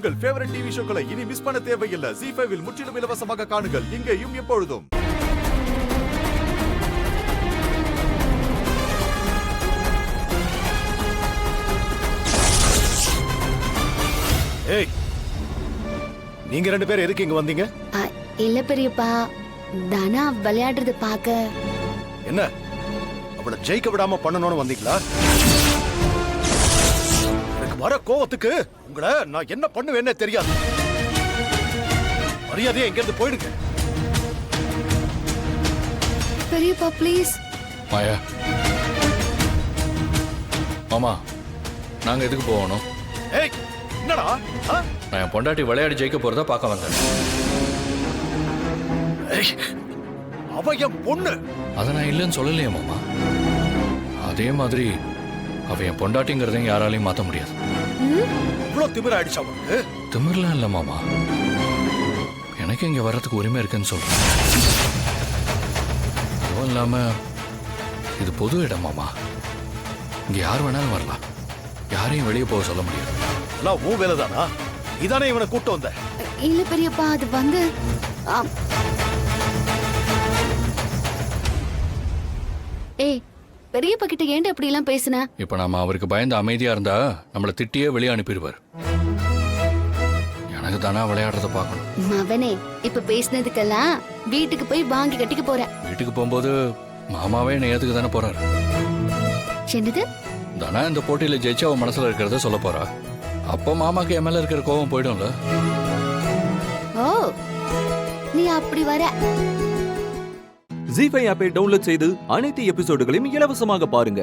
உங்கள் favourite TV ஷோக்களை இனி miss பண்ண தேவையில்லை. ZEE5 இல் முற்றிலும் இலவசமாக காணுங்கள். இங்கேயும் எப்பொழுதும். ஏய், நீங்க ரெண்டு பேரும் எதுக்கு இங்க வந்தீங்க? இல்ல பெரியப்பா, தானா விளையாடுறது பாக்க. என்ன அவளை ஜெயிக்க விடாம பண்ணணும்னு வந்தீங்களா? எனக்கு வர கோவத்துக்கு உங்களை நான் என்ன பண்ணுவேன்னே தெரியாது. மரியாதையா இங்க இருந்து போயிடுங்க. பெரியப்பா ப்ளீஸ். மாயா, மாமா, நாங்க எதுக்கு போகணும்? ஏய், என்னடா? நான் என் பொண்டாட்டி விளையாடி ஜெயிக்க போறதா பார்க்க வந்தேன். ஏய், அவ என் பொண்ணு. அதை நான் இல்லைன்னு சொல்லலையே மாமா. அதே மாதிரி அவ என் பொண்டாட்டிங்கிறதையும் யாராலையும் மாத்த முடியாது. இவ்வளவு திமிர ஆயிடுச்சு அவனுக்கு. திமிர்லாம் இல்ல மாமா, எனக்கு இங்க வர்றதுக்கு உரிமை இருக்குன்னு சொல்றேன். அதுவும் இல்லாம இது பொது இடம் மாமா. இங்க யார் வேணாலும் வரலாம், யாரையும் வெளியே போக சொல்ல முடியாது. எல்லாம் உன் வேலைதானா? இதானே இவனை கூட்டு வந்த? இல்ல பெரியப்பா, அது வந்து ஏய், பெரியப்பா கிட்ட ஏன்டா இப்படி எல்லாம் பேசுன? இப்ப நாம அவருக்கு பயந்து அமைதியா இருந்தா நம்மள திட்டியே வெளியே அனுப்பிடுவார். எனக்கு தானா விளையாடுறத பார்க்கணும். மவனே, இப்ப பேசினதுக்கெல்லாம் வீட்டுக்கு போய் வாங்கி கட்டிக்க போறேன். வீட்டுக்கு போகும்போது மாமாவே என்னை ஏத்துக்கு தானே போறாரு. என்னது? தானா இந்த போட்டியில ஜெயிச்சு அவன் மனசுல இருக்கிறத சொல்ல போறா. அப்போ மாமாக்கு என் மேல இருக்கிற கோபம் போயிடும்ல. ஓ, நீ அப்படி வர. ZEE5 ஆப்பை டவுன்லோட் செய்து அனைத்து எபிசோடுகளையும் இலவசமாக பாருங்க.